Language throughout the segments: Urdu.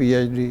PhD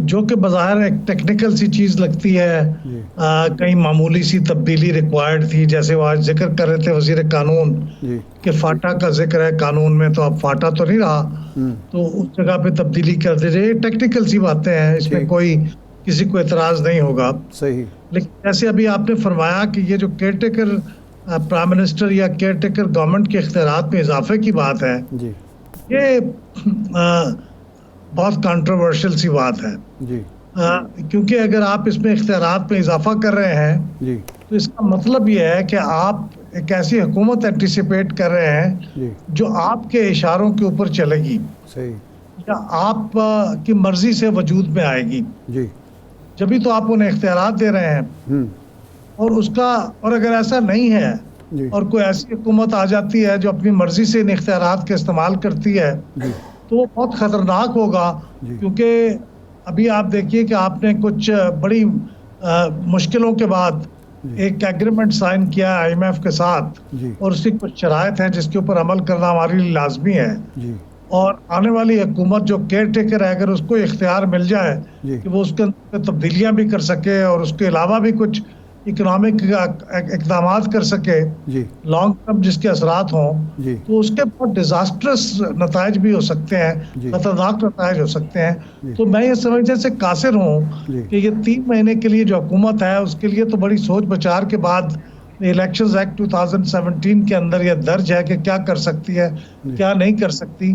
جو کہ بظاہر ایک ٹیکنیکل سی چیز لگتی ہے، کہیں معمولی سی تبدیلی ریکوائرڈ تھی، جیسے وہ آج ذکر کر رہے تھے وزیر قانون کہ فاٹا کا ذکر ہے قانون میں، تو اب فاٹا تو نہیں رہا، تو اس جگہ پہ تبدیلی کر دیجیے. یہ ٹیکنیکل سی باتیں ہیں، اس میں کوئی کسی کو اعتراض نہیں ہوگا. صحیح. لیکن جیسے ابھی آپ نے فرمایا کہ یہ جو کیئر ٹیکر پرائم منسٹر یا کیئر ٹیکر گورنمنٹ کے اختیارات میں اضافے کی بات ہے، یہ بہت کنٹروورشل سی بات ہے. کیونکہ اگر آپ اس میں اختیارات میں اضافہ کر رہے ہیں تو اس کا مطلب یہ ہے کہ آپ ایک ایسی حکومت اینٹیسپیٹ کر رہے ہیں جو آپ کے اشاروں کے اوپر چلے گی یا آپ کی مرضی سے وجود میں آئے گی. جبھی تو آپ انہیں اختیارات دے رہے ہیں. اور اگر ایسا نہیں ہے اور کوئی ایسی حکومت آ جاتی ہے جو اپنی مرضی سے ان اختیارات کا استعمال کرتی ہے تو وہ بہت خطرناک ہوگا. کیونکہ ابھی آپ دیکھیے کہ آپ نے کچھ بڑی مشکلوں کے بعد ایک ایگریمنٹ سائن کیا IMF کے ساتھ، اور اس کی کچھ شرائط ہیں جس کے اوپر عمل کرنا ہمارے لیے لازمی ہے. اور آنے والی حکومت جو کیئر ٹیکر ہے، اگر اس کو اختیار مل جائے کہ وہ اس کے اندر تبدیلیاں بھی کر سکے اور اس کے علاوہ بھی کچھ اکنامک اقدامات کر سکے لانگ ٹرم جس کے اثرات ہوں، تو اس کے بہت ڈیزاسٹرس نتائج بھی ہو سکتے ہیں، خطرناک نتائج ہو سکتے ہیں. تو میں یہ سمجھنے سے قاصر ہوں کہ یہ 3 مہینے کے لیے جو حکومت ہے اس کے لیے تو بڑی سوچ بچار کے بعد الیکشنز ایکٹ 2017 کے اندر یہ درج ہے کہ کیا کر سکتی ہے، کیا نہیں کر سکتی.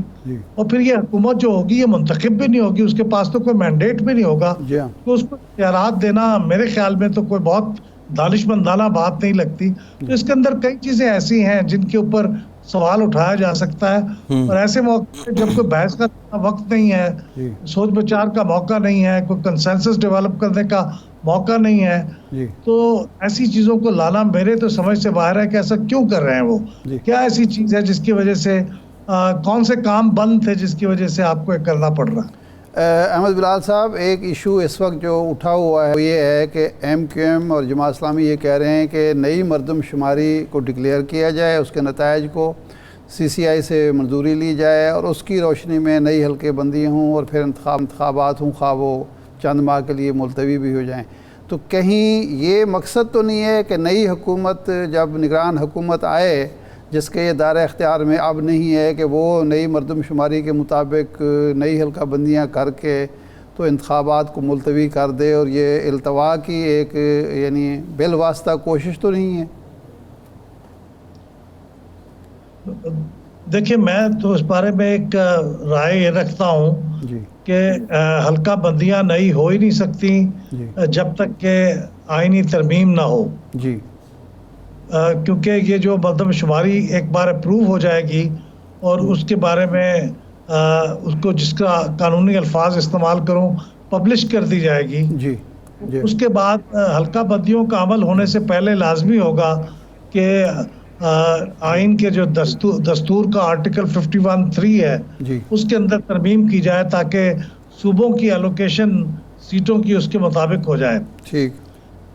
اور پھر یہ حکومت جو ہوگی یہ منتخب بھی نہیں ہوگی، اس کے پاس تو کوئی مینڈیٹ بھی نہیں ہوگا، تو اس کو اختیارات دینا میرے خیال میں تو کوئی بہت دانشمندانہ بات نہیں لگتی. تو اس کے اندر کئی چیزیں ایسی ہیں جن کے اوپر سوال اٹھایا جا سکتا ہے، اور ایسے موقع پہ جب کوئی بحث کا وقت نہیں ہے، سوچ بچار کا موقع نہیں ہے، کوئی کنسنسس ڈیولپ کرنے کا موقع نہیں ہے، تو ایسی چیزوں کو لانا میرے تو سمجھ سے باہر ہے کہ ایسا کیوں کر رہے ہیں. وہ کیا ایسی چیز ہے جس کی وجہ سے کون سے کام بند تھے جس کی وجہ سے آپ کو یہ کرنا پڑ رہا ہے؟ احمد بلال صاحب، ایک ایشو اس وقت جو اٹھا ہوا ہے وہ یہ ہے کہ MQM اور جماعت اسلامی یہ کہہ رہے ہیں کہ نئی مردم شماری کو ڈکلیئر کیا جائے، اس کے نتائج کو CCI سے منظوری لی جائے اور اس کی روشنی میں نئی حلقے بندیاں ہوں اور پھر انتخابات ہوں، خواہ وہ چند ماہ کے لیے ملتوی بھی ہو جائیں. تو کہیں یہ مقصد تو نہیں ہے کہ نئی حکومت جب نگران حکومت آئے جس کے یہ دائرہ اختیار میں اب نہیں ہے کہ وہ نئی مردم شماری کے مطابق نئی حلقہ بندیاں کر کے تو انتخابات کو ملتوی کر دے، اور یہ التوا کی ایک یعنی بالواسطہ کوشش تو نہیں ہے؟ دیکھیں، میں تو اس بارے میں ایک رائے یہ رکھتا ہوں کہ حلقہ بندیاں نئی ہو ہی نہیں سکتی جب تک کہ آئینی ترمیم نہ ہو. کیونکہ یہ جو مردم شماری ایک بار اپروو ہو جائے گی اور اس کے بارے میں اس کو جس کا قانونی الفاظ استعمال کروں پبلش کر دی جائے گی، اس کے بعد حلقہ بندیوں کا عمل ہونے سے پہلے لازمی ہوگا کہ آئین کے جو دستور کا آرٹیکل 51(3) ہے اس کے اندر ترمیم کی جائے تاکہ صوبوں کی الوکیشن سیٹوں کی اس کے مطابق ہو جائے.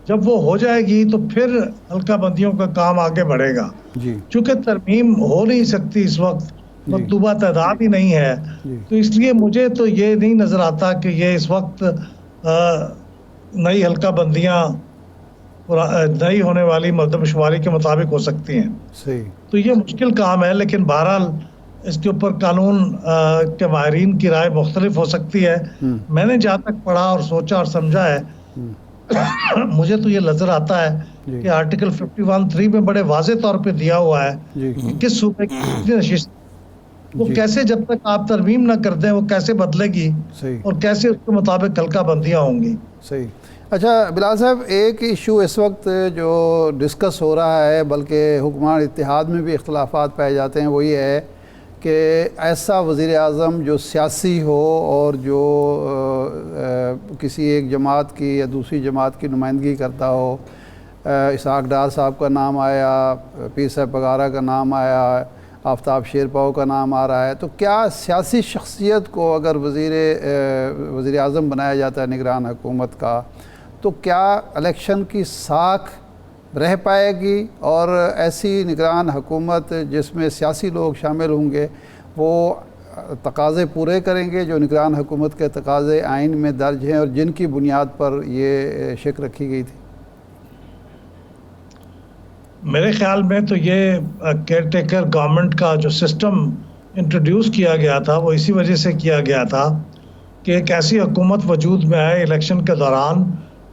جب وہ ہو جائے گی تو پھر حلقہ بندیوں کا کام آگے بڑھے گا. چونکہ ترمیم ہو نہیں سکتی اس وقت، مطلوبہ تعداد ہی نہیں ہے، تو اس لیے مجھے تو یہ نہیں نظر آتا کہ یہ اس وقت نئی حلقہ بندیاں نئی ہونے والی مردم شماری کے مطابق ہو سکتی ہیں. تو یہ مشکل کام ہے، لیکن بہرحال اس کے اوپر قانون کے ماہرین کی رائے مختلف ہو سکتی ہے. میں نے جہاں تک پڑھا اور سوچا اور سمجھا ہے، مجھے تو یہ نظر آتا ہے کہ آرٹیکل 51(3) میں بڑے واضح طور پہ دیا ہوا ہے کہ کس صوبے کی نشست وہ کیسے جب تک آپ ترمیم نہ کر دیں وہ کیسے بدلے گی اور کیسے اس کے مطابق حلقہ بندیاں ہوں گی. صحیح. اچھا بلال صاحب، ایک ایشو اس وقت جو ڈسکس ہو رہا ہے بلکہ حکمران اتحاد میں بھی اختلافات پائے جاتے ہیں، وہ یہ ہے کہ ایسا وزیر اعظم جو سیاسی ہو اور جو کسی ایک جماعت کی یا دوسری جماعت کی نمائندگی کرتا ہو. اسحاق ڈار صاحب کا نام آیا، پیر صاحب پگارا کا نام آیا، آفتاب شیرپاؤ کا نام آ رہا ہے. تو کیا سیاسی شخصیت کو اگر وزیر اعظم بنایا جاتا ہے نگران حکومت کا، تو کیا الیکشن کی ساکھ رہ پائے گی؟ اور ایسی نگران حکومت جس میں سیاسی لوگ شامل ہوں گے وہ تقاضے پورے کریں گے جو نگران حکومت کے تقاضے آئین میں درج ہیں اور جن کی بنیاد پر یہ شک رکھی گئی تھی؟ میرے خیال میں تو یہ کیئر ٹیکر گورنمنٹ کا جو سسٹم انٹروڈیوس کیا گیا تھا وہ اسی وجہ سے کیا گیا تھا کہ ایک ایسی حکومت وجود میں آئے الیکشن کے دوران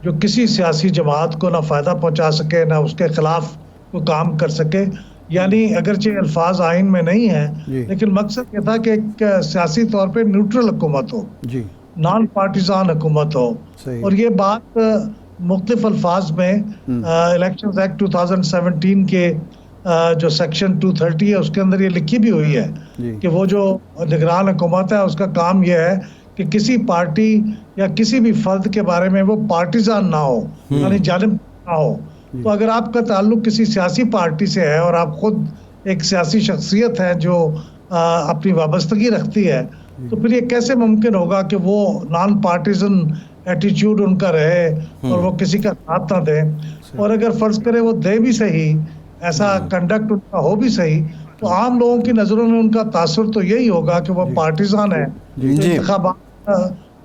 جو کسی سیاسی جماعت کو نہ فائدہ پہنچا سکے نہ اس کے خلاف کوئی کام کر سکے. یعنی اگرچہ الفاظ آئین میں نہیں ہیں لیکن مقصد یہ تھا کہ ایک سیاسی طور پہ نیوٹرل حکومت ہو, نان پارٹیزان حکومت ہو. اور یہ بات مختلف الفاظ میں الیکشنز ایکٹ 2017 کے جو سیکشن 230 ہے اس کے اندر یہ لکھی بھی ہوئی ہے کہ وہ جو نگران حکومت ہے اس کا کام یہ ہے کہ کسی پارٹی یا کسی بھی فرد کے بارے میں وہ پارٹیزان نہ ہو, یعنی جانب نہ ہو. تو اگر آپ کا تعلق کسی سیاسی پارٹی سے ہے اور آپ خود ایک سیاسی شخصیت ہے جو اپنی وابستگی رکھتی ہے تو پھر یہ کیسے ممکن ہوگا کہ وہ نان پارٹیزن ایٹیچیوڈ ان کا رہے اور وہ کسی کا ساتھ نہ دیں. اور اگر فرض کرے وہ دے بھی صحیح, ایسا کنڈکٹ ان کا ہو بھی صحیح, تو عام لوگوں کی نظروں میں ان کا تاثر تو یہی ہوگا کہ وہ پارٹیزان ہے. انتخابات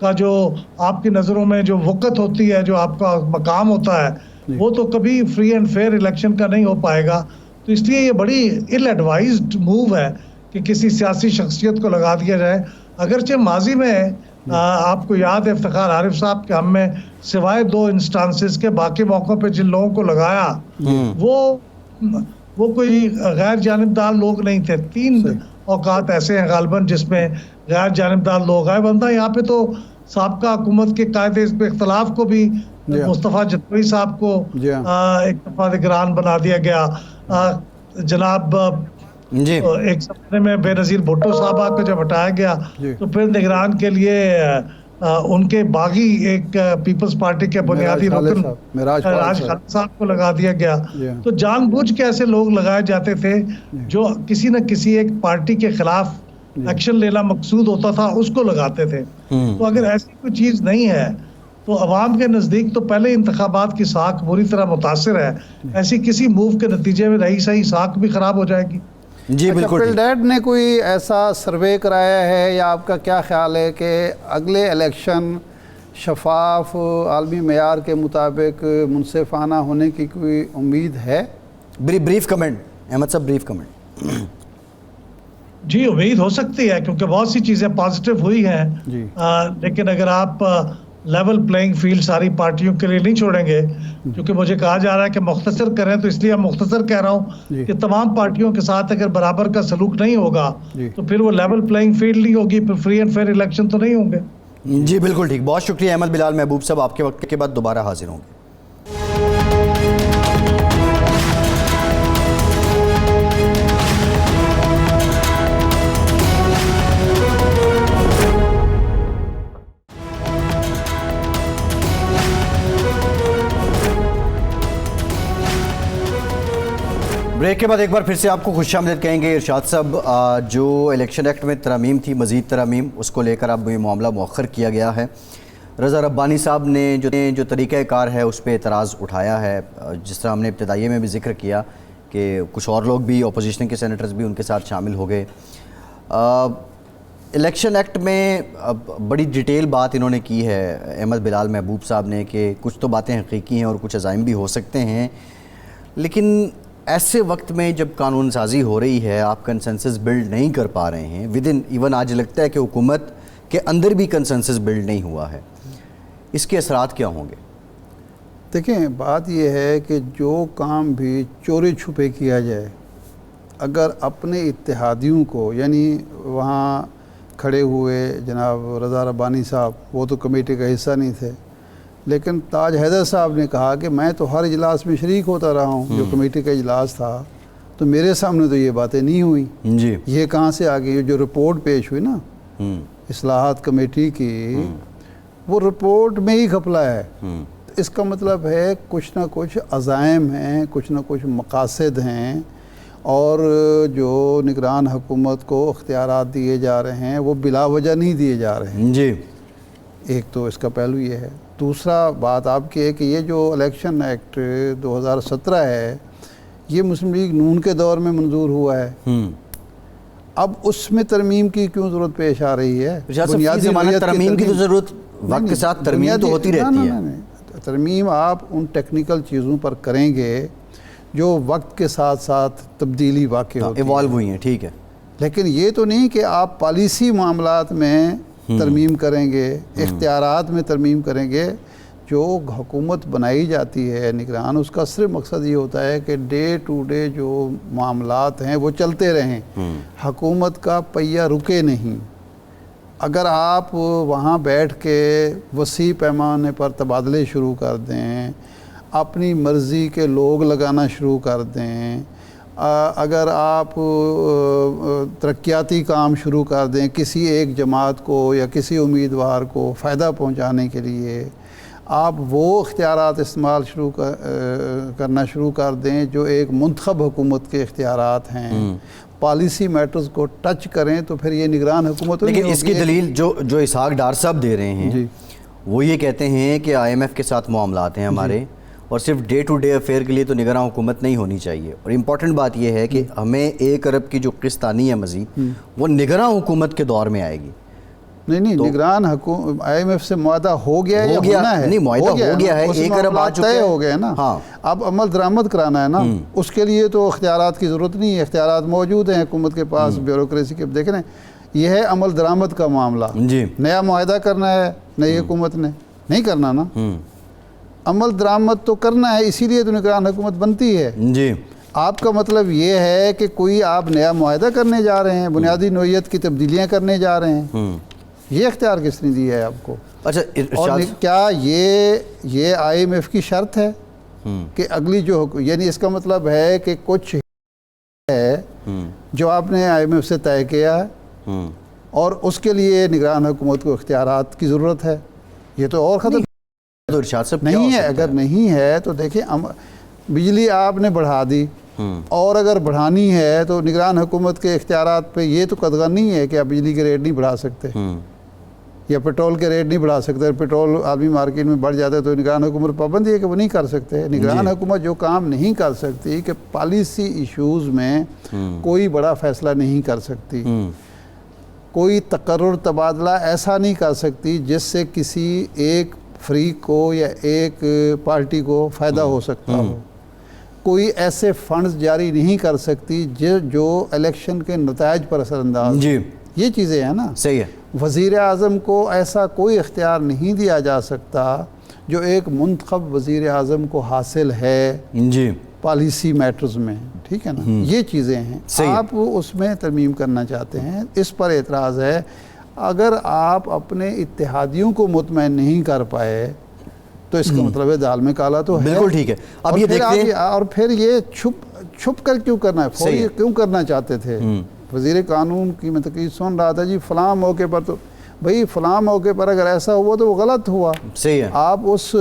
کا جو آپ کی نظروں میں جو وقت ہوتی ہے, جو آپ کا مقام ہوتا ہے, وہ تو کبھی فری اینڈ فیئر الیکشن کا نہیں ہو پائے گا. تو اس لیے یہ بڑی ایل ایڈوائزڈ موو ہے کہ کسی سیاسی شخصیت کو لگا دیا جائے. اگرچہ ماضی میں آپ کو یاد ہے افتخار عارف صاحب کہ ہم میں سوائے 2 انسٹانسز کے باقی موقعوں پہ جن لوگوں کو لگایا وہ کوئی غیر جانبدار لوگ نہیں تھے. 3 اوقات ایسے ہیں غالباً جس میں غیر جانبدار لوگ آئے. بندہ یہاں پہ تو سابقہ حکومت کے قائد حزب اختلاف کو بھی مصطفیٰ جتوئی صاحب کو ایک دفعہ نگران بنا دیا گیا. جناب ایک زمانے میں بے نظیر بھٹو صاحبہ کو جب ہٹایا گیا تو پھر نگران کے لیے ان کے باغی ایک پیپلز پارٹی کے بنیادی رکن راج خالد صاحب کو لگا دیا گیا. تو جان بوجھ کے ایسے لوگ لگائے جاتے تھے جو کسی نہ کسی ایک پارٹی کے خلاف ایکشن لینا مقصود ہوتا تھا, اس کو لگاتے تھے. تو اگر ایسی کوئی چیز نہیں ہے تو عوام کے نزدیک تو پہلے انتخابات کی ساکھ بری طرح متاثر ہے. ایسی کسی موو کے نتیجے میں رہی صحیح ساکھ بھی خراب ہو جائے گی. جی بالکل. پلڈیٹ نے کوئی ایسا سروے کرایا ہے یا آپ کا کیا خیال ہے کہ اگلے الیکشن شفاف عالمی معیار کے مطابق منصفانہ ہونے کی کوئی امید ہے؟ بریف کمنٹ احمد صاحب, بریف کمنٹ. جی امید ہو سکتی ہے کیونکہ بہت سی چیزیں پازیٹیو ہوئی ہیں, لیکن اگر آپ لیول پلینگ فیلڈ ساری پارٹیوں کے لیے نہیں چھوڑیں گے, کیونکہ مجھے کہا جا رہا ہے کہ مختصر کریں, تو اس لیے میں مختصر کہہ رہا ہوں کہ تمام پارٹیوں کے ساتھ اگر برابر کا سلوک نہیں ہوگا تو پھر وہ لیول پلینگ فیلڈ نہیں ہوگی, پھر فری اینڈ فیئر الیکشن تو نہیں ہوں گے. جی بالکل ٹھیک. بہت شکریہ احمد بلال محبوب صاحب, آپ کے وقت کے بعد دوبارہ حاضر ہوں گے. بریک کے بعد ایک بار پھر سے آپ کو خوش آمدید کہیں گے. ارشاد صاحب, جو الیکشن ایکٹ میں ترامیم تھی, مزید ترامیم, اس کو لے کر اب یہ معاملہ مؤخر کیا گیا ہے. رضا ربانی صاحب نے جو طریقہ کار ہے اس پہ اعتراض اٹھایا ہے. جس طرح ہم نے ابتدائیے میں بھی ذکر کیا کہ کچھ اور لوگ بھی, اپوزیشن کے سینیٹرز بھی ان کے ساتھ شامل ہو گئے. الیکشن ایکٹ میں بڑی ڈیٹیل بات انہوں نے کی ہے احمد بلال محبوب صاحب نے کہ کچھ تو باتیں حقیقی ہیں اور کچھ عزائم بھی ہو سکتے ہیں, لیکن ایسے وقت میں جب قانون سازی ہو رہی ہے آپ کنسنسس بلڈ نہیں کر پا رہے ہیں. ایون آج لگتا ہے کہ حکومت کے اندر بھی کنسنسس بلڈ نہیں ہوا ہے. اس کے اثرات کیا ہوں گے؟ دیکھیں, بات یہ ہے کہ جو کام بھی چوری چھپے کیا جائے, اگر اپنے اتحادیوں کو, یعنی وہاں کھڑے ہوئے جناب رضا ربانی صاحب, وہ تو کمیٹی کا حصہ نہیں تھے, لیکن تاج حیدر صاحب نے کہا کہ میں تو ہر اجلاس میں شریک ہوتا رہا ہوں جو کمیٹی کا اجلاس تھا, تو میرے سامنے تو یہ باتیں نہیں ہوئیں. جی یہ کہاں سے آ گئی؟ جو رپورٹ پیش ہوئی نا اصلاحات کمیٹی کی, وہ رپورٹ میں ہی گھپلا ہے. اس کا مطلب ہے کچھ نہ کچھ عزائم ہیں, کچھ نہ کچھ مقاصد ہیں, اور جو نگران حکومت کو اختیارات دیے جا رہے ہیں وہ بلا وجہ نہیں دیے جا رہے ہیں. جی ایک تو اس کا پہلو یہ ہے. دوسرا بات آپ کی ہے کہ یہ جو الیکشن ایکٹ 2017 ہے یہ مسلم لیگ نون کے دور میں منظور ہوا ہے. اب اس میں ترمیم کی کیوں ضرورت پیش آ رہی ہے؟ ترمیم کی تو ضرورت وقت کے ساتھ ترمیم تو ہوتی رہتی ہے. ترمیم آپ ان ٹیکنیکل چیزوں پر کریں گے جو وقت کے ساتھ ساتھ تبدیلی واقع ہوتی ہے، ایوالو ہوئی ہیں. ٹھیک ہے، لیکن یہ تو نہیں کہ آپ پالیسی معاملات میں ترمیم کریں گے، اختیارات میں ترمیم کریں گے. جو حکومت بنائی جاتی ہے نگران، اس کا صرف مقصد یہ ہوتا ہے کہ ڈے ٹو ڈے جو معاملات ہیں وہ چلتے رہیں، حکومت کا پہیہ رکے نہیں. اگر آپ وہاں بیٹھ کے وسیع پیمانے پر تبادلے شروع کر دیں، اپنی مرضی کے لوگ لگانا شروع کر دیں، اگر آپ ترقیاتی کام شروع کر دیں کسی ایک جماعت کو یا کسی امیدوار کو فائدہ پہنچانے کے لیے، آپ وہ اختیارات استعمال کرنا شروع کر دیں جو ایک منتخب حکومت کے اختیارات ہیں، پالیسی میٹرز کو ٹچ کریں، تو پھر یہ نگران حکومت. لیکن اس کی دلیل جو اسحاق ڈار صاحب دے رہے ہیں وہ یہ کہتے ہیں کہ IMF کے ساتھ معاملات ہیں ہمارے، اور صرف ڈے ٹو ڈے افیئر کے لیے تو نگراں حکومت نہیں ہونی چاہیے. اور امپورٹنٹ بات یہ ہے کہ ہمیں 1 ارب کی جو قسط آنی ہے مزید، وہ نگراں حکومت کے دور میں آئے گی. نہیں، نگران حکومت IMF سے معاہدہ ہو گیا ہے یا ہونا ہے؟ نہیں، معاہدہ ہو گیا ہے، 1 ارب آ چکے ہو گئے نا. اب عمل درآمد کرانا ہے نا، اس کے لیے تو اختیارات کی ضرورت نہیں ہے، اختیارات موجود ہیں حکومت کے پاس، بیوروکریسی کے. دیکھ رہے ہیں یہ ہے عمل درآمد کا معاملہ. نیا معاہدہ کرنا ہے نئی حکومت نے، نہیں کرنا نا، عمل درآمد تو کرنا ہے، اسی لیے تو نگران حکومت بنتی ہے. آپ کا مطلب یہ ہے کہ کوئی آپ نیا معاہدہ کرنے جا رہے ہیں، بنیادی نوعیت کی تبدیلیاں کرنے جا رہے ہیں، یہ اختیار کس نے دیا ہے آپ کو؟ اچھا، اور کیا یہ IMF کی شرط ہے کہ اگلی جو یعنی اس کا مطلب ہے کہ کچھ ہے جو آپ نے IMF سے طے کیا ہے اور اس کے لیے نگران حکومت کو اختیارات کی ضرورت ہے؟ یہ تو اور خطر نہیں ہے. اگر نہیں ہے تو دیکھیں بجلی آپ نے بڑھا دی، اور اگر بڑھانی ہے تو نگران حکومت کے اختیارات پہ یہ تو قدغن نہیں ہے کہ آپ بجلی کے ریٹ نہیں بڑھا سکتے یا پیٹرول کے ریٹ نہیں بڑھا سکتے. پیٹرول عالمی مارکیٹ میں بڑھ جاتا ہے تو نگران حکومت پابندی ہے کہ وہ نہیں کر سکتے. نگران حکومت جو کام نہیں کر سکتی کہ پالیسی ایشوز میں کوئی بڑا فیصلہ نہیں کر سکتی، کوئی تقرر تبادلہ ایسا نہیں کر سکتی جس سے کسی ایک فریق کو یا ایک پارٹی کو فائدہ ہو سکتا ہو، کوئی ایسے فنڈز جاری نہیں کر سکتی جو الیکشن کے نتائج پر اثر انداز. یہ چیزیں ہیں نا. صحیح ہے. وزیر اعظم کو ایسا کوئی اختیار نہیں دیا جا سکتا جو ایک منتخب وزیر اعظم کو حاصل ہے پالیسی میٹرز میں. ٹھیک ہے نا، یہ چیزیں ہیں. آپ اس میں ترمیم کرنا چاہتے ہیں، اس پر اعتراض ہے. اگر آپ اپنے اتحادیوں کو مطمئن نہیں کر پائے تو اس کا مطلب ہے دال میں کالا تو ہے. بالکل ٹھیک ہے. اب یہ دیکھتے ہیں اور پھر یہ چھپ کر کیوں کرنا ہے؟ فوری کیوں کرنا چاہتے تھے؟ وزیر قانون کی میں تقریر سن رہا تھا، فلاں موقع پر تو بھئی فلاں موقع پر اگر ایسا ہوا تو وہ غلط ہوا. صحیح ہے. آپ اس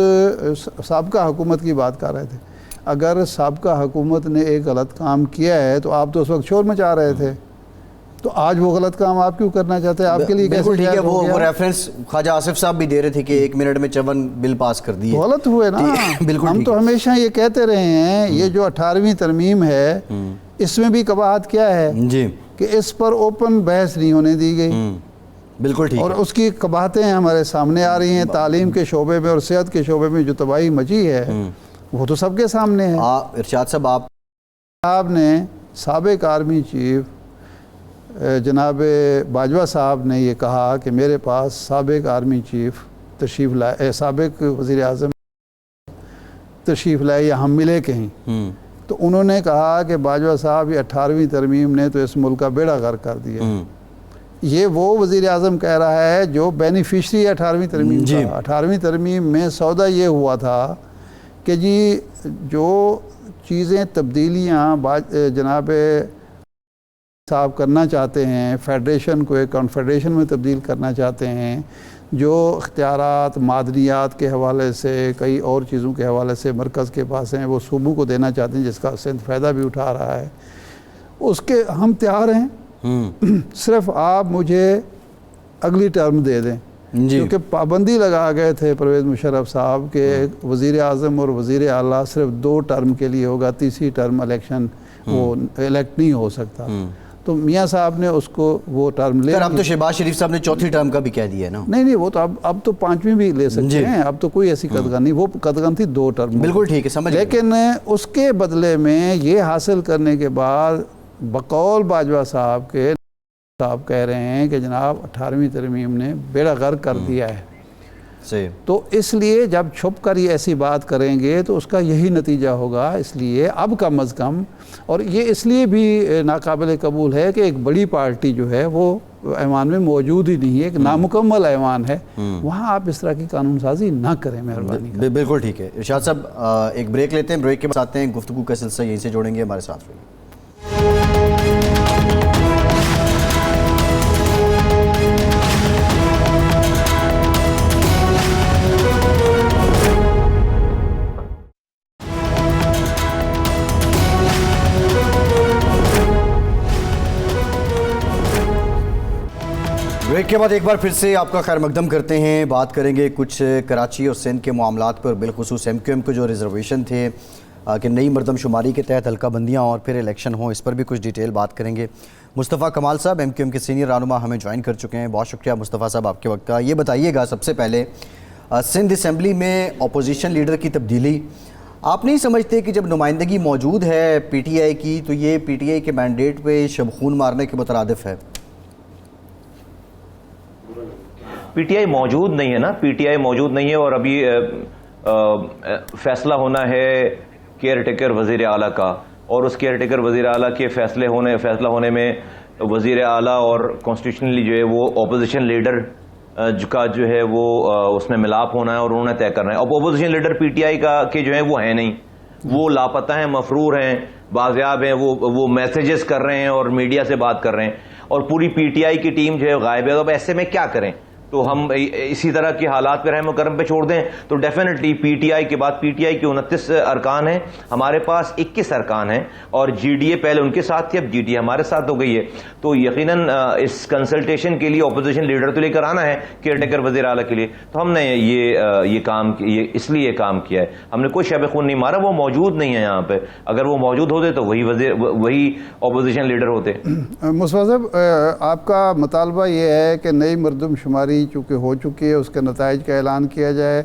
سابقہ حکومت کی بات کر رہے تھے. اگر سابقہ حکومت نے ایک غلط کام کیا ہے تو آپ تو اس وقت شور مچا رہے تھے، تو آج وہ غلط کام آپ کیوں کرنا چاہتے ہیں؟ آپ کے لیے کیسے ٹھیک ہے؟ وہ ریفرنس خواجہ آصف صاحب بھی دے رہے تھے کہ 1 منٹ میں 54 بل پاس کر دیے. غلط ہوئے نا. ہم تو ہمیشہ یہ کہتے رہے ہیں، یہ جو 18ویں ترمیم ہے اس میں بھی قباحت کیا ہے کہ اس پر اوپن بحث نہیں ہونے دی گئی. بالکل ٹھیک. اور اس کی قباحتیں ہمارے سامنے آ رہی ہیں. تعلیم کے شعبے میں اور صحت کے شعبے میں جو تباہی مچی ہے وہ تو سب کے سامنے ہے. ارشاد صاحب، آپ نے سابق آرمی چیف جناب باجوہ صاحب نے یہ کہا کہ میرے پاس سابق آرمی چیف تشریف لائے، سابق وزیر اعظم تشریف لائے یا ہم ملے کہیں، تو انہوں نے کہا کہ باجوہ صاحب یہ 18ویں ترمیم نے تو اس ملک کا بیڑا غرق کر دیا. یہ وہ وزیر اعظم کہہ رہا ہے جو بینیفیشری ہے 18ویں ترمیم کا. 18ویں ترمیم میں سودا یہ ہوا تھا کہ جی جو چیزیں تبدیلیاں جناب صاحب کرنا چاہتے ہیں، فیڈریشن کو ایک کنفیڈریشن میں تبدیل کرنا چاہتے ہیں، جو اختیارات معدنیات کے حوالے سے کئی اور چیزوں کے حوالے سے مرکز کے پاس ہیں، وہ صوبوں کو دینا چاہتے ہیں، جس کا سندھ فائدہ بھی اٹھا رہا ہے. اس کے ہم تیار ہیں، صرف آپ مجھے اگلی ٹرم دے دیں. کیونکہ پابندی لگا گئے تھے پرویز مشرف صاحب کہ وزیر اعظم اور وزیر اعلیٰ صرف 2 ٹرم کے لیے ہوگا، تیسری ٹرم الیکشن وہ الیکٹ نہیں ہو سکتا. تو میاں صاحب نے اس کو وہ ٹرم لے. اب تو شہباز شریف صاحب نے چوتھی ٹرم کا بھی کہہ دیا ہے نا. نہیں وہ تو اب تو 5ویں بھی لے سکتے ہیں, اب تو کوئی ایسی قدغن نہیں, وہ قدغن تھی 2 ٹرم. بالکل ٹھیک ہے, سمجھ. لیکن اس کے بدلے میں یہ حاصل کرنے کے بعد بقول باجوہ صاحب کہہ رہے ہیں کہ جناب 18ویں ترمیم نے بیڑا غرق کر دیا ہے. تو اس لیے جب چھپ کر یہ ایسی بات کریں گے تو اس کا یہی نتیجہ ہوگا. اس لیے اب کم از کم, اور یہ اس لیے بھی ناقابل قبول ہے کہ ایک بڑی پارٹی جو ہے وہ ایوان میں موجود ہی نہیں ہے, ایک نامکمل ایوان ہے, وہاں آپ اس طرح کی قانون سازی نہ کریں مہربانی. بالکل ٹھیک ہے. ارشاد صاحب ایک بریک لیتے ہیں, بریک کے بعد آتے ہیں, گفتگو کا سلسلہ یہیں سے جوڑیں گے, ہمارے ساتھ رہیے. بریک کے بعد ایک بار پھر سے آپ کا خیر مقدم کرتے ہیں. بات کریں گے کچھ کراچی اور سندھ کے معاملات پر, بالخصوص ایم کیو ایم کے جو ریزرویشن تھے کہ نئی مردم شماری کے تحت حلقہ بندیاں اور پھر الیکشن ہوں, اس پر بھی کچھ ڈیٹیل بات کریں گے. مصطفیٰ کمال صاحب ایم کیو ایم کے سینئر رہنما ہمیں جوائن کر چکے ہیں. بہت شکریہ مصطفیٰ صاحب آپ کے وقت کا. یہ بتائیے گا سب سے پہلے, سندھ اسمبلی میں اپوزیشن لیڈر کی تبدیلی, آپ نہیں سمجھتے کہ جب نمائندگی موجود ہے پی ٹی آئی کی تو یہ پی ٹی آئی کے مینڈیٹ پہ شبخون مارنے کے مترادف ہے؟ پی ٹی آئی موجود نہیں ہے نا, پی ٹی آئی موجود نہیں ہے, اور ابھی فیصلہ ہونا ہے کیئر ٹیکر وزیر اعلیٰ کا, اور اس کیئر ٹیکر وزیر اعلیٰ کے فیصلہ ہونے میں وزیر اعلیٰ اور کانسٹیٹیوشنلی جو ہے وہ اپوزیشن لیڈر کا جو ہے وہ اس میں ملاپ ہونا ہے اور انہوں نے طے کرنا ہے. اب اپوزیشن لیڈر پی ٹی آئی کا کے جو ہیں وہ ہیں نہیں, وہ لاپتہ ہیں, مفرور ہیں, بازیاب ہیں, وہ میسیجز کر رہے ہیں اور میڈیا سے بات کر رہے ہیں, اور پوری پی ٹی آئی کی ٹیم جو ہے غائب ہے. اب ایسے میں کیا کریں؟ تو ہم اسی طرح کے حالات پہ رحم و کرم پہ چھوڑ دیں تو ڈیفینیٹلی پی ٹی آئی کے بعد پی ٹی آئی کے 29 ارکان ہیں, ہمارے پاس 21 ارکان ہیں, اور جی ڈی اے پہلے ان کے ساتھ تھی, اب جی ڈی اے ہمارے ساتھ ہو گئی ہے. تو یقیناً اس کنسلٹیشن کے لیے اپوزیشن لیڈر تو لے کر آنا ہے کیئر ٹیکر وزیر اعلیٰ کے لیے. تو ہم نے یہ کام اس لیے یہ کام کیا ہے, ہم نے کوئی شب خون نہیں مارا, وہ موجود نہیں ہے یہاں پہ. اگر وہ موجود ہوتے تو وہی اپوزیشن لیڈر ہوتے. مصطفیٰ صاحب, آپ کا مطالبہ یہ ہے کہ نئی مردم شماری چونکہ ہو چکی ہے اس کے نتائج کا اعلان کیا جائے,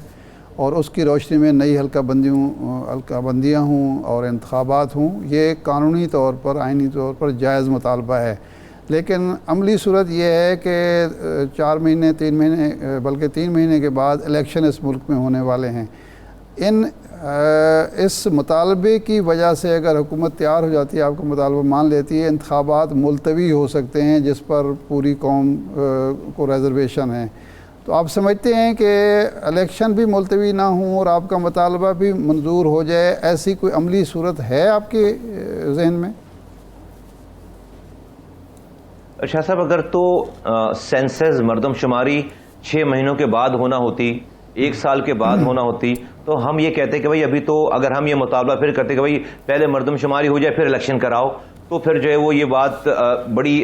اور اس کی روشنی میں نئی حلقہ بندیاں ہوں اور انتخابات ہوں. یہ قانونی طور پر, آئینی طور پر جائز مطالبہ ہے, لیکن عملی صورت یہ ہے کہ 4 مہینے 3 مہینے بلکہ 3 مہینے کے بعد الیکشن اس ملک میں ہونے والے ہیں. اس مطالبے کی وجہ سے اگر حکومت تیار ہو جاتی ہے, آپ کا مطالبہ مان لیتی ہے, انتخابات ملتوی ہو سکتے ہیں جس پر پوری قوم کو ریزرویشن ہے. تو آپ سمجھتے ہیں کہ الیکشن بھی ملتوی نہ ہوں اور آپ کا مطالبہ بھی منظور ہو جائے, ایسی کوئی عملی صورت ہے آپ کے ذہن میں؟ شاہ صاحب, اگر تو سینسز مردم شماری 6 مہینوں کے بعد ہونا ہوتی, 1 سال کے بعد ہونا ہوتی, تو ہم یہ کہتے کہ بھئی ابھی تو اگر ہم یہ مطالبہ پھر کرتے کہ بھئی پہلے مردم شماری ہو جائے پھر الیکشن کراؤ, تو پھر جو ہے وہ یہ بات بڑی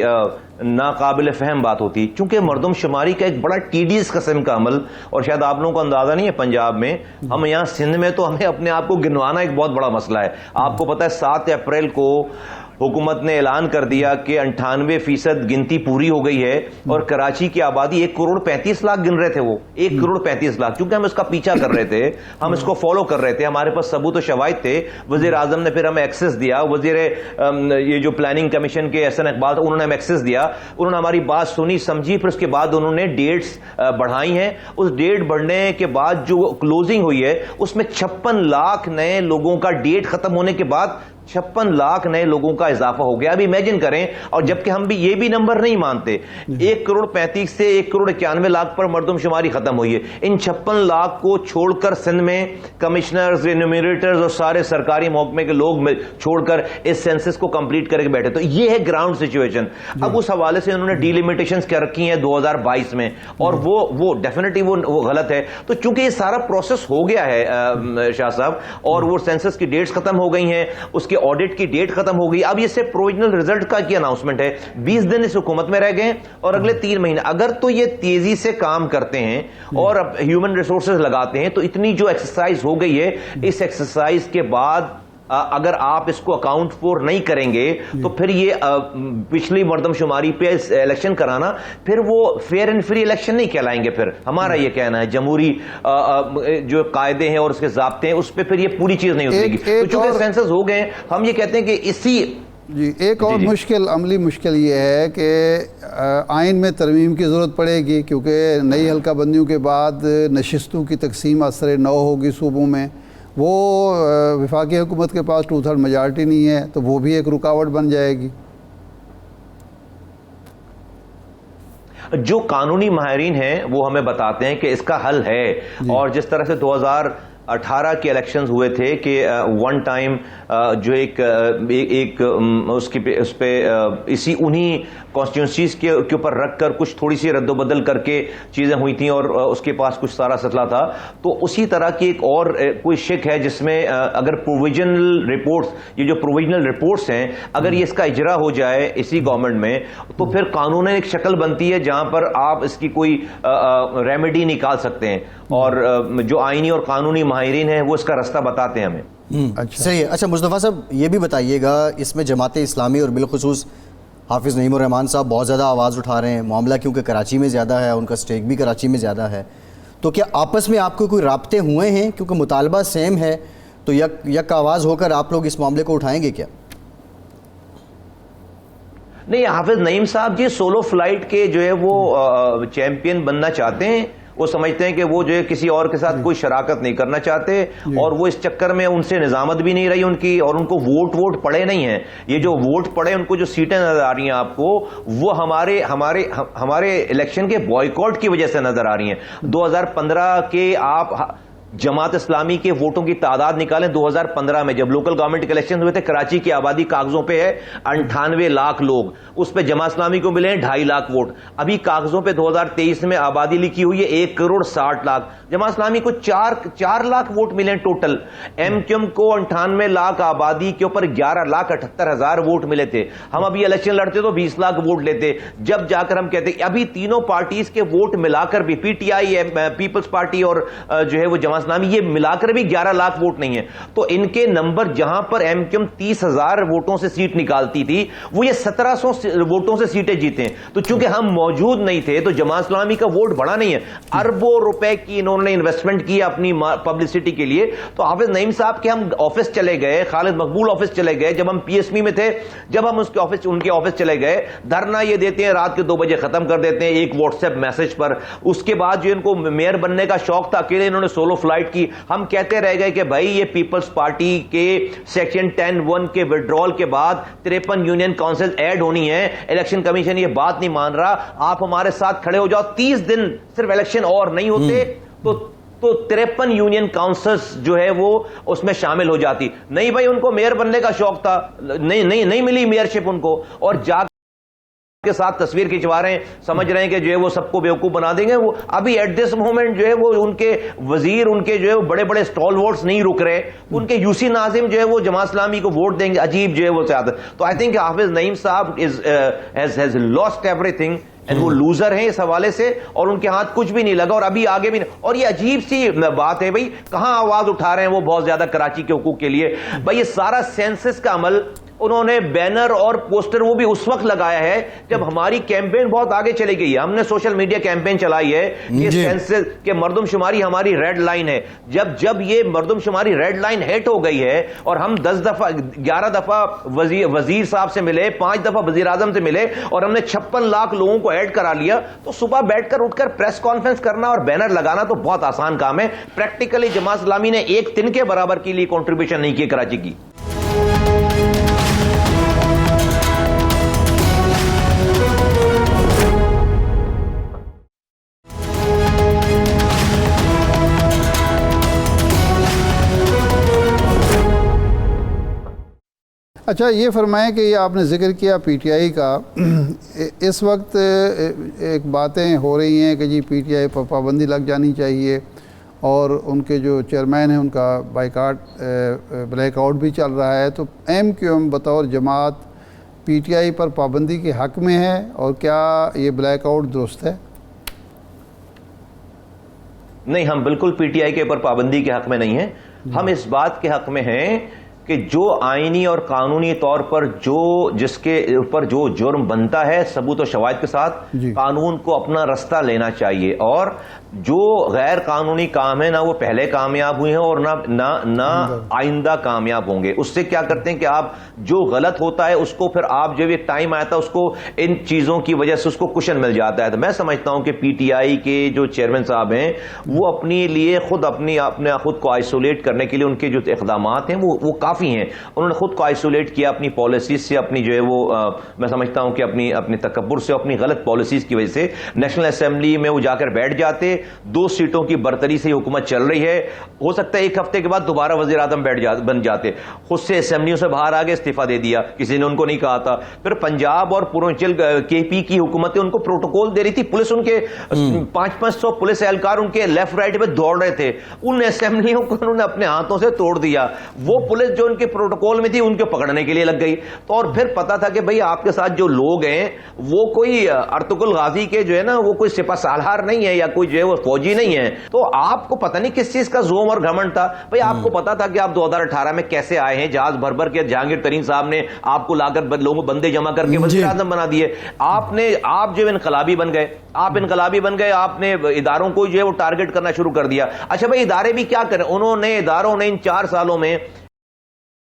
ناقابل فہم بات ہوتی. چونکہ مردم شماری کا ایک بڑا ٹیڈیس قسم کا عمل, اور شاید آپ لوگوں کو اندازہ نہیں ہے پنجاب میں, ہم یہاں سندھ میں تو ہمیں اپنے آپ کو گنوانا ایک بہت بڑا مسئلہ ہے. آپ کو پتہ ہے 7 اپریل کو حکومت نے اعلان کر دیا کہ 98% گنتی پوری ہو گئی ہے, اور کراچی کی آبادی 1.35 کروڑ گن رہے تھے, وہ 1.35 کروڑ. چونکہ ہم اس کا پیچھا کر رہے تھے, ہم اس کو فالو کر رہے تھے, ہمارے پاس ثبوت و شواہد تھے. وزیر اعظم نے پھر ہمیں ایکسس دیا, یہ جو پلاننگ کمیشن کے احسن اقبال انہوں نے ہمیں ایکسس دیا, انہوں نے ہماری بات سنی سمجھی, پھر اس کے بعد انہوں نے ڈیٹس بڑھائی ہیں. اس ڈیٹ بڑھنے کے بعد جو کلوزنگ ہوئی ہے اس میں 56 لاکھ نئے لوگوں کا ڈیٹ ختم ہونے کے بعد 56 لاکھ نئے لوگوں کا اضافہ ہو گیا. اب امیجن کریں, اور جبکہ ہم بھی یہ بھی نمبر نہیں مانتے, 1.35 کروڑ سے 1.91 کروڑ پر مردم شماری ختم ہوئی ہے. ان 56 لاکھ کو چھوڑ کر سندھ میں کمشنرز, انیومریٹرز اور سارے سرکاری محکمے کے لوگ چھوڑ کر اس سینسس کو کمپلیٹ کر کے بیٹھے. تو یہ ہے گراؤنڈ سچویشن. اب اس حوالے سے انہوں نے ڈی لیمیٹیشنز کر رکھی ہیں 2022 میں, اور وہ ڈیفینیٹلی وہ غلط ہے. تو چونکہ یہ سارا پروسیس ہو گیا ہے شاہ صاحب, اور وہ سینسس کی ڈیٹس ختم ہو گئی ہیں, اس کے آڈٹ کی ڈیٹ ختم ہو گئی, اب یہ سے پروویژنل رزلٹ کا کی اناؤنسمنٹ ہے. 20 دن اس حکومت میں رہ گئے اور اگلے 3 مہینے اگر تو یہ تیزی سے کام کرتے ہیں اور اب ہیومن ریسورسز لگاتے ہیں تو اتنی جو ایکسرسائز ہو گئی ہے, اس ایکسرسائز کے بعد اگر آپ اس کو اکاؤنٹ فور نہیں کریں گے تو پھر یہ پچھلی مردم شماری پہ الیکشن کرانا پھر وہ فیئر اینڈ فری الیکشن نہیں کہلائیں گے. پھر ہمارا یہ کہنا ہے جمہوری جو قاعدے ہیں اور اس کے ضابطے ہیں اس پہ پھر یہ پوری چیز نہیں اترے گی. تو چونکہ سینسس ہو گئے ہم یہ کہتے ہیں کہ اسی ایک اور عملی مشکل یہ ہے کہ آئین میں ترمیم کی ضرورت پڑے گی، کیونکہ نئی حلقہ بندیوں کے بعد نشستوں کی تقسیم اثر 9 ہوگی صوبوں میں. وہ وفاقی حکومت کے پاس 2/3 میجارٹی نہیں ہے، تو وہ بھی ایک رکاوٹ بن جائے گی. جو قانونی ماہرین ہیں وہ ہمیں بتاتے ہیں کہ اس کا حل ہے. اور جس طرح سے 2018 کے الیکشنز ہوئے تھے کہ ون ٹائم جو ایک اس پہ اسی انہی کانسٹیٹیوئنسیز کے اوپر رکھ کر کچھ تھوڑی سی رد و بدل کر کے چیزیں ہوئی تھیں اور اس کے پاس کچھ سارا اسلحہ تھا. تو اسی طرح کی ایک اور کوئی شک ہے جس میں اگر پروویژنل رپورٹس، یہ جو پروویژنل رپورٹس ہیں، اگر یہ اس کا اجرا ہو جائے اسی گورنمنٹ میں تو پھر قانوناً ایک شکل بنتی ہے جہاں پر آپ اس کی کوئی ریمیڈی نکال سکتے ہیں. اور جو آئینی اور قانونی ماہرین ہیں وہ اس کا رستہ بتاتے ہیں ہمیں. صحیح. اچھا مصطفیٰ صاحب یہ بھی بتائیے گا، اس میں جماعت اسلامی اور بالخصوص حافظ نعیم الرحمان صاحب بہت زیادہ آواز اٹھا رہے ہیں. معاملہ کیونکہ کراچی میں زیادہ ہے، ان کا سٹیک بھی کراچی میں زیادہ ہے، تو کیا آپس میں آپ کو کوئی رابطے ہوئے ہیں؟ کیونکہ مطالبہ سیم ہے تو یک آواز ہو کر آپ لوگ اس معاملے کو اٹھائیں گے کیا؟ نہیں، حافظ نعیم صاحب جی سولو فلائٹ کے جو ہے وہ چیمپئن بننا چاہتے ہیں. وہ سمجھتے ہیں کہ وہ جو ہے کسی اور کے ساتھ کوئی شراکت نہیں کرنا چاہتے، اور وہ اس چکر میں ان سے نظامت بھی نہیں رہی ان کی، اور ان کو ووٹ پڑے نہیں ہیں. یہ جو ووٹ پڑے ان کو جو سیٹیں نظر آ رہی ہیں آپ کو، وہ ہمارے الیکشن کے بوائیکاٹ کی وجہ سے نظر آ رہی ہیں. 2015 کے آپ جماعت اسلامی کے ووٹوں کی تعداد نکالیں. 2015 میں جب لوکل گورنمنٹ کے الیکشن ہوئے تھے، کراچی کی آبادی کاغذوں پہ ہے 98 لاکھ لوگ، اس پہ جماعت اسلامی کو ملے ہیں 2.5 لاکھ ووٹ. ابھی کاغذوں پہ 2023 میں آبادی لکھی ہوئی ہے 1,60,00,000. جماعت اسلامی کو 4 لاکھ ووٹ ملے ٹوٹل. ایم کیو ایم کو 98 لاکھ آبادی کے اوپر 11,78,000 ووٹ ملے تھے. ہم ابھی الیکشن لڑتے تو 20 لاکھ ووٹ لیتے. جب جا کر ہم کہتے ابھی تینوں پارٹیز کے ووٹ ملا کر بھی، P T I, people's party اور جو ہے وہ جماعت اسلامی، یہ ملا کر بھی 11 لاکھ ووٹ نہیں ہے. تو ان کے نمبر جہاں پر ایم کیو ایم 30,000 ووٹوں سے سیٹ نکالتی تھی، وہ یہ 1700 ووٹوں سے سیٹیں جیتے ہیں. تو چونکہ ہم موجود نہیں تھے تو جماعت اسلامی کا ووٹ بڑا نہیں ہے. اربوں روپے کی انہوں نے انویسٹمنٹ کی اپنی پبلسٹی کے لیے. تو حافظ نعیم صاحب کے ہم آفس چلے گئے، خالد مقبول آفس چلے گئے، جب ہم پی ایس پی میں تھے، جب ہم ان کے آفس چلے گئے، دھرنا یہ دیتے ہیں رات کے 2 بجے ختم کر دیتے ہیں ایک واٹس ایپ میسج پر. اس کے بعد جو ان کو میئر بننے کا شوق تھا، اکیلے انہوں نے سولو فلائٹ کی. ہم کہتے رہ گئے کہ بھائی یہ پیپلز پارٹی کے سیکشن 10(1) کے وڈرول کے بعد 53 یونین کاؤنسل ایڈ ہونی ہے. الیکشن کمیشن یہ بات نہیں مان رہا، آپ ہمارے ساتھ کھڑے ہو جاؤ. 30 دن صرف الیکشن اور نہیں ہوتے تو 53 یونین کاؤنسلز جو ہے وہ اس میں شامل ہو جاتی. نہیں بھائی، ان کو میئر بننے کا شوق تھا، نہیں ملی میئرشپ ان کو، اور جا کے ساتھ تصویر کھنچوا رہے ہیں، سمجھ رہے ہیں کہ جو ہے وہ سب کو بیوقوف بنا دیں گے. وہ ابھی ایٹ دس مومنٹ جو ہے وہ ان کے وزیر، ان کے جو ہے بڑے بڑے اسٹال ووٹس نہیں رک رہے. ان کے یو سی ناظم جو ہے وہ جماعت اسلامی کو ووٹ دیں گے. عجیب جو ہے وہ سیاست. تو آئی تھنک حافظ نعیم صاحب ہیز لاسٹ ایوری تھنگ، وہ لوزر ہیں اس حوالے سے، اور ان کے ہاتھ کچھ بھی نہیں لگا اور ابھی آگے بھی نہیں. اور یہ عجیب سی بات ہے بھائی، کہاں آواز اٹھا رہے ہیں وہ بہت زیادہ کراچی کے حقوق کے لیے. بھائی یہ سارا سینسس کا عمل انہوں نے بینر اور پوسٹر وہ بھی اس وقت لگایا ہے جب ہماری کیمپین بہت آگے چلی گئی ہے. ہم نے سوشل میڈیا کیمپین چلائی ہے کہ سینسس کہ مردم شماری ہماری ریڈ لائن ہے. جب یہ مردم شماری ریڈ لائن ہٹ ہو گئی ہے اور ہم 11 دفعہ وزیر صاحب سے ملے، 5 دفعہ وزیر اعظم سے ملے، اور ہم نے 56 لاکھ لوگوں کو ایڈ کرا لیا، تو صبح بیٹھ کر اٹھ کر پریس کانفرنس کرنا اور بینر لگانا تو بہت آسان کام ہے. پریکٹیکلی جماعت اسلامی نے ایک دن کے برابر کے لیے کنٹریبیوشن نہیں کی کراچی کی. اچھا یہ فرمائیں کہ یہ آپ نے ذکر کیا پی ٹی آئی کا، اس وقت ایک باتیں ہو رہی ہیں کہ جی پی ٹی آئی پر پابندی لگ جانی چاہیے، اور ان کے جو چیئرمین ہیں ان کا بلیک آؤٹ بھی چل رہا ہے. تو ایم کیو ایم بطور جماعت پی ٹی آئی پر پابندی کے حق میں ہے، اور کیا یہ بلیک آؤٹ درست ہے؟ نہیں، ہم بالکل پی ٹی آئی کے اوپر پابندی کے حق میں نہیں ہیں. ہم اس بات کے حق میں ہیں کہ جو آئینی اور قانونی طور پر جس کے اوپر جو جرم بنتا ہے ثبوت و شواہد کے ساتھ قانون کو اپنا رستہ لینا چاہیے، اور جو غیر قانونی کام ہے نہ وہ پہلے کامیاب ہوئے ہیں اور نہ آئندہ کامیاب ہوں گے۔ اس سے کیا کرتے ہیں کہ آپ جو غلط ہوتا ہے اس کو پھر آپ جب ایک ٹائم آتا ہے اس کو ان چیزوں کی وجہ سے اس کو کشن مل جاتا ہے۔ تو میں سمجھتا ہوں کہ پی ٹی آئی کے جو چیئرمین صاحب ہیں وہ اپنے لیے اپنے خود کو آئسولیٹ کرنے کے لیے ان کے جو اقدامات ہیں وہ کافی ہیں۔ انہوں نے خود کو آئسولیٹ کیا اپنی پالیسیز سے، اپنی جو ہے وہ میں سمجھتا ہوں کہ اپنی تکبر سے، اپنی غلط پالیسیز کی وجہ سے۔ نیشنل اسمبلی میں وہ جا کر بیٹھ جاتے، 2 سیٹوں کی برتری سے حکومت چل رہی ہے، ہو سکتا ہے 1 ہفتے کے بعد دوبارہ وزیر اعظم بن جاتے، خود سے اسمبلیوں سے باہر آگے استعفیٰ دے دیا، کسی نے ان کو نہیں کہا تھا۔ پھر پنجاب اور پورنچل کے پی کی حکومتیں ان کو پروٹوکول دے رہی تھی، پولیس ان کے 500 پولیس اہلکار ان کے لیفٹ رائٹ پہ دوڑ رہے تھے، ان اسمبلیوں کو انہوں نے اپنے ہاتھوں سے توڑ دیا۔ وہ پولیس جو ان کے پروٹوکول میں تھی ان کو پکڑنے کے لیے لگ گئی، تو اور پھر پتا تھا کہ بھئی آپ کے ساتھ جو لوگ ہیں وہ کوئی ارطغرل غازی کے جو ہے نا وہ کوئی سپہ سالار نہیں ہے یا کوئی جو ہے وہ فوجی نہیں ہے۔ تو آپ کو پتہ نہیں کس چیز کا زوم اور گھمنڈ تھا، بھئی آپ کو پتا تھا کہ آپ 2018 میں کیسے آئے ہیں، جہاز بھر بھر کے جہانگیر ترین صاحب نے آپ کو لا کر لوگوں بندے جمع کر کے وزیر اعظم بنا دیے۔ آپ جو انقلابی بن گئے، آپ نے اداروں کو جو ہے وہ ٹارگٹ کرنا شروع کر دیا۔ اچھا بھئی ادارے بھی کیا کریں، اداروں نے ان 4 سالوں میں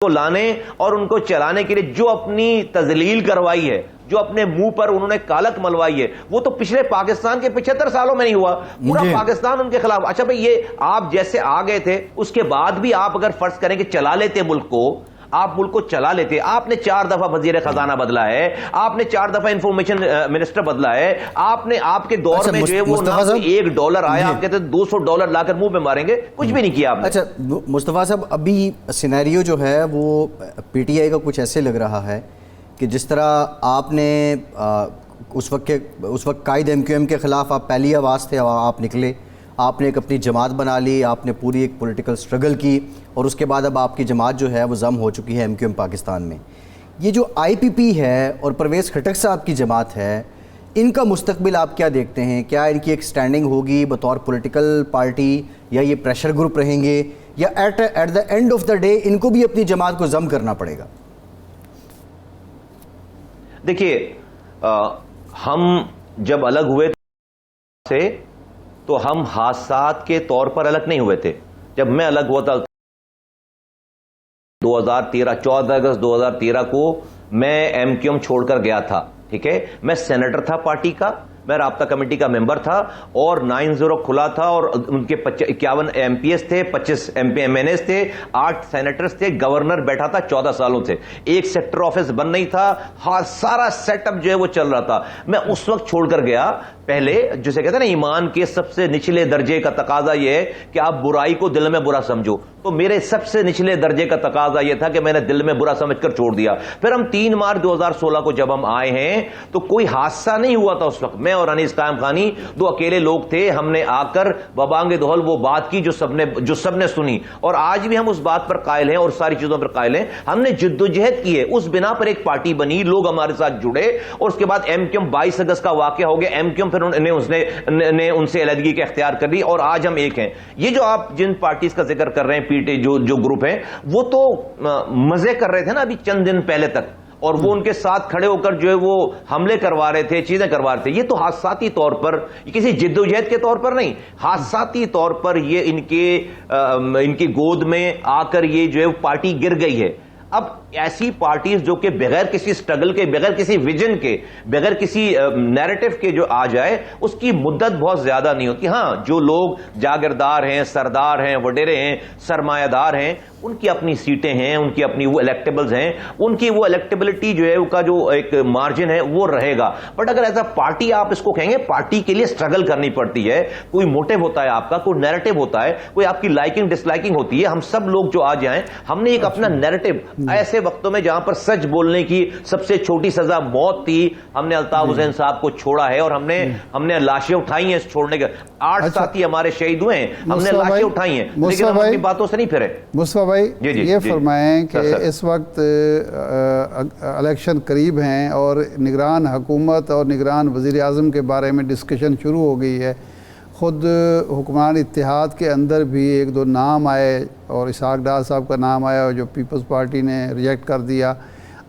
کو لانے اور ان کو چلانے کے لیے جو اپنی تذلیل کروائی ہے، جو اپنے منہ پر انہوں نے کالک ملوائی ہے، وہ تو پچھلے پاکستان کے 75 سالوں میں نہیں ہوا، پورا پاکستان ان کے خلاف۔ اچھا بھئی یہ آپ جیسے آ گئے تھے اس کے بعد بھی آپ اگر فرض کریں کہ چلا لیتے ملک کو، آپ ملک کو چلا لیتے، آپ نے 4 دفعہ وزیر خزانہ بدلا ہے، آپ نے 4 دفعہ انفارمیشن منسٹر بدلا ہے، آپ کے دور میں جو ہے وہ نہ $1 آیا، آپ کہتے ہیں $200 لا کر منہ پہ ماریں گے، کچھ بھی نہیں کیا آپ نے۔ اچھا مصطفیٰ صاحب، ابھی سینیریو جو ہے وہ پی ٹی آئی کا کچھ ایسے لگ رہا ہے کہ جس طرح آپ نے اس وقت قائد ایم کیو ایم کے خلاف آپ پہلی آواز تھے، آپ نکلے، آپ نے ایک اپنی جماعت بنا لی، آپ نے پوری ایک پولیٹیکل سٹرگل کی، اور اس کے بعد اب آپ کی جماعت جو ہے وہ ضم ہو چکی ہے ایم کیو ایم پاکستان میں۔ یہ جو آئی پی پی ہے اور پرویز خٹک صاحب کی جماعت ہے، ان کا مستقبل آپ کیا دیکھتے ہیں؟ کیا ان کی ایک سٹینڈنگ ہوگی بطور پولیٹیکل پارٹی، یا یہ پریشر گروپ رہیں گے، یا at the end of the day ان کو بھی اپنی جماعت کو ضم کرنا پڑے گا؟ دیکھیے، ہم جب الگ ہوئے تھے تو ہم حادثات کے طور پر الگ نہیں ہوئے تھے۔ جب میں الگ ہوا تھا 14 اگست 2013 کو میں ایم کیو ایم چھوڑ کر گیا تھا، ٹھیک ہے، میں سینیٹر تھا پارٹی کا، میں رابطہ کمیٹی کا ممبر تھا، اور 9-0 کھلا تھا، اور ان کے 51 ایم پی ایس تھے، 25 ایم این ایس تھے، 8 سینیٹرز تھے، گورنر بیٹھا تھا 14 سالوں سے، ایک سیکٹر آفس بن نہیں تھا، سارا سیٹ اپ جو ہے وہ چل رہا تھا۔ میں اس وقت چھوڑ کر گیا، پہلے جسے کہتے ہیں نا ایمان کے سب سے نچلے درجے کا تقاضا یہ ہے کہ آپ برائی کو دل میں برا سمجھو، تو میرے سب سے نچلے درجے کا تقاضا یہ تھا کہ میں نے دل میں برا سمجھ کر چھوڑ دیا۔ پھر ہم 3 مارچ 2016 کو جب ہم آئے ہیں تو کوئی حادثہ نہیں ہوا تھا اس وقت، میں اور انیس قائم خانی 2 اکیلے لوگ تھے، ہم نے آ کر ببانگ دہل وہ بات کی جو سب نے سنی، اور آج بھی ہم اس بات پر قائل ہیں اور ساری چیزوں پر قائل ہیں۔ ہم نے جدوجہد کی ہے، اس بنا پر ایک پارٹی بنی، لوگ ہمارے ساتھ جڑے، اور اس کے بعد ایم کیو ایم 22 اگست کا واقعہ ہو گیا، ایم کیو ایم پھر نے ان سے علیحدگی کا اختیار کر لی، اور آج ہم ایک ہیں۔ یہ جو آپ جن پارٹیز کا ذکر کر رہے ہیں، پی ٹی جو گروپ ہیں، وہ تو مزے کر رہے تھے نا ابھی چند دن پہلے تک، اور وہ ان کے ساتھ کھڑے ہو کر جو ہے وہ حملے کروا رہے تھے، چیزیں کروا رہے تھے۔ یہ تو حادثاتی طور پر، کسی جدوجہد کے طور پر نہیں، حادثاتی طور پر یہ ان کی گود میں آ کر یہ جو ہے پارٹی گر گئی ہے۔ اب ایسی پارٹیز جو کہ بغیر کسی سٹرگل کے، بغیر کسی ویژن کے، بغیر کسی نیریٹو کے جو آ جائے، اس کی مدت بہت زیادہ نہیں ہوتی۔ ہاں، جو لوگ جاگیردار ہیں، سردار ہیں، وڈیرے ہیں، سرمایہ دار ہیں، ان کی اپنی سیٹیں ہیں، ان کی اپنی وہ الیکٹیبلز ہیں، ان کی وہ الیکٹیبلٹی جو ہے ان کا جو ایک مارجن ہے وہ رہے گا۔ بٹ اگر ایسا پارٹی آپ اس کو کہیں گے، پارٹی کے لیے سٹرگل کرنی پڑتی ہے، کوئی موٹیو ہوتا ہے آپ کا، کوئی نیریٹو ہوتا ہے، کوئی آپ کی لائکنگ ڈس لائکنگ ہوتی ہے۔ ہم سب لوگ جو آج آئیں، ہم نے ایک اپنا نیریٹو، ایسے وقتوں میں جہاں پر سچ بولنے کی سب سے چھوٹی سزا موت تھی، ہم نے الطاف حسین صاحب کو چھوڑا ہے، اور ہم نے لاشیں اٹھائی ہیں اس چھوڑنے کے۔ 8 ساتھی ہمارے شہید ہوئے ہیں، ہم نے لاشیں اٹھائی ہیں، لیکن ہم اپنی باتوں سے نہیں پھرے۔ مصطفیٰ بھائی یہ فرمائیں کہ اس وقت الیکشن قریب ہیں اور نگران حکومت اور نگران وزیر اعظم کے بارے میں ڈسکشن شروع ہو گئی ہے، خود حکمران اتحاد کے اندر بھی ایک دو نام آئے اور اسحاق ڈار صاحب کا نام آیا اور جو پیپلز پارٹی نے ریجیکٹ کر دیا.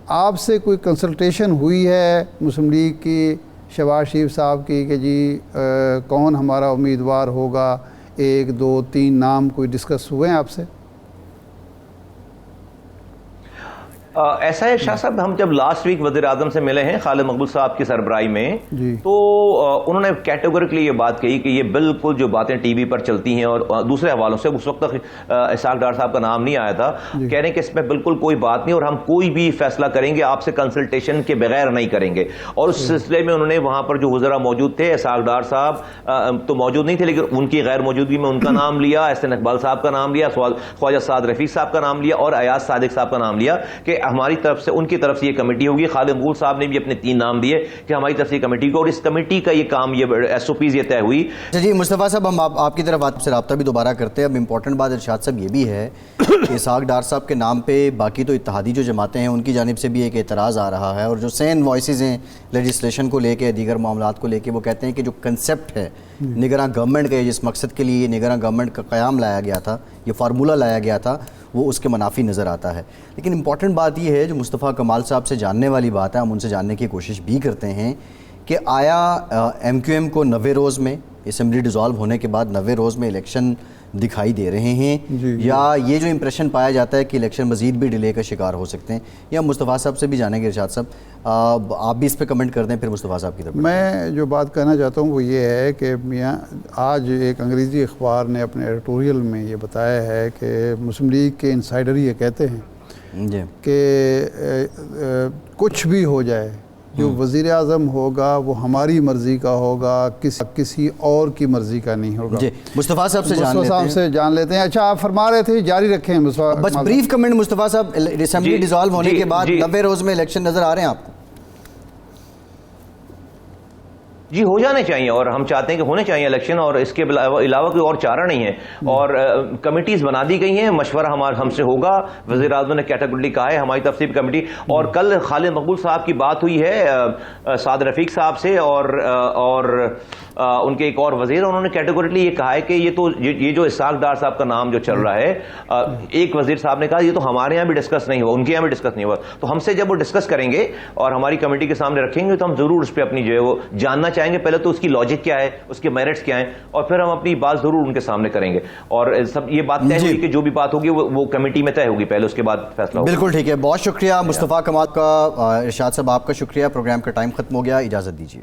آپ سے کوئی کنسلٹیشن ہوئی ہے مسلم لیگ کی شہباز شریف صاحب کی کہ جی کون ہمارا امیدوار ہوگا؟ 1 2 3 نام کوئی ڈسکس ہوئے ہیں آپ سے؟ ایسا ہے شاہ صاحب، ہم جب لاسٹ ویک وزیر اعظم سے ملے ہیں خالد مقبول صاحب کی سربراہی میں، تو انہوں نے کیٹیگوریکلی یہ بات کہی کہ یہ بالکل جو باتیں ٹی وی پر چلتی ہیں اور دوسرے حوالوں سے، اس وقت تک اسحاق ڈار صاحب کا نام نہیں آیا تھا، کہہ رہے ہیں کہ اس میں بالکل کوئی بات نہیں اور ہم کوئی بھی فیصلہ کریں گے آپ سے کنسلٹیشن کے بغیر نہیں کریں گے. اور اس سلسلے میں انہوں نے وہاں پر جو وزراء موجود تھے، اسحاق ڈار صاحب تو موجود نہیں تھے لیکن ان کی غیر موجودگی میں ان کا نام لیا، احسن اقبال صاحب کا نام لیا، خواجہ سعد رفیق صاحب کا نام لیا اور ایاز صادق صاحب کا نام لیا کہ ہماری طرف سے، ان کی طرف سے یہ کمیٹی ہوگی. خالد مقبول صاحب نے بھی اپنے 3 نام دیے کہ ہماری طرف سے یہ کمیٹی کو، اور اس کمیٹی کا یہ کام، یہ ایس او پیز یہ طے ہوئی. جی مصطفیٰ صاحب، ہم آپ کی طرف آپ سے رابطہ بھی دوبارہ کرتے ہیں. اب امپورٹنٹ بات ارشاد صاحب یہ بھی ہے کہ اسحاق ڈار صاحب کے نام پہ باقی تو اتحادی جو جماعتیں ہیں ان کی جانب سے بھی ایک اعتراض آ رہا ہے، اور جو سین وائسز ہیں لیجسلیشن کو لے کے، دیگر معاملات کو لے کے، وہ کہتے ہیں کہ جو کنسیپٹ ہے نگراں گورنمنٹ کا، جس مقصد کے لیے نگراں گورنمنٹ کا قیام لایا گیا تھا، یہ فارمولہ لایا گیا تھا، وہ اس کے منافی نظر آتا ہے. لیکن امپورٹنٹ بات یہ ہے جو مصطفیٰ کمال صاحب سے جاننے والی بات ہے، ہم ان سے جاننے کی کوشش بھی کرتے ہیں کہ آیا ایم کیو ایم کو 90 روز میں، اسمبلی ڈیزالو ہونے کے بعد 90 روز میں الیکشن دکھائی دے رہے ہیں، یا یہ جو امپریشن پایا جاتا ہے کہ الیکشن مزید بھی ڈیلے کا شکار ہو سکتے ہیں؟ یا مصطفیٰ صاحب سے بھی جانیں گے. ارشاد صاحب آپ بھی اس پہ کمنٹ کر دیں، پھر مصطفیٰ صاحب کی طرف. میں جو بات کہنا چاہتا ہوں وہ یہ ہے کہ میاں آج ایک انگریزی اخبار نے اپنے ایڈیٹوریل میں یہ بتایا ہے کہ مسلم لیگ کے انسائڈر یہ کہتے ہیں کہ کچھ بھی ہو جائے، جو وزیر اعظم ہوگا وہ ہماری مرضی کا ہوگا، کسی اور کی مرضی کا نہیں ہوگا. مصطفیٰ صاحب سے جان لیتے ہیں. اچھا آپ فرما رہے تھے، جاری رکھیں مصطفیٰ. بس بریف کمنٹ مصطفیٰ صاحب، اسمبلی ڈیزالو ہونے کے بعد 90 روز میں الیکشن نظر آ رہے ہیں آپ کو؟ جی ہو جانے چاہیے، اور ہم چاہتے ہیں کہ ہونے چاہیے الیکشن، اور اس کے علاوہ کوئی اور چارہ نہیں ہے. اور کمیٹیز بنا دی گئی ہیں، مشورہ ہم سے ہوگا. وزیر اعظم نے کیٹیگوریکلی کہا ہے ہماری طرف سے بھی کمیٹی. اور کل خالد مقبول صاحب کی بات ہوئی ہے سعد رفیق صاحب سے اور ان کے ایک اور وزیر، انہوں نے کیٹیگوریکلی یہ کہا ہے کہ یہ جو اسحاق ڈار صاحب کا نام جو چل رہا ہے، ایک وزیر صاحب نے کہا یہ تو ہمارے یہاں بھی ڈسکس نہیں ہوا، ان کے یہاں بھی ڈسکس نہیں ہوا. تو ہم سے جب وہ ڈسکس کریں گے اور ہماری کمیٹی کے سامنے رکھیں گے تو ہم ضرور اس پہ اپنی جو ہے وہ جاننا چاہیں گے. پہلے تو اس کی لاجک کیا ہے، اس کے میرٹس کیا ہیں، اور پھر ہم اپنی بات ضرور ان کے سامنے کریں گے. اور سب یہ بات طے ہوگی کہ جو بھی بات ہوگی وہ کمیٹی میں طے ہوگی پہلے، اس کے بعد فیصلہ ہوگا. بالکل ٹھیک ہے، بہت شکریہ مصطفیٰ کمال کا. ارشاد صاحب آپ کا شکریہ. پروگرام کا ٹائم ختم ہو گیا، اجازت دیجیے.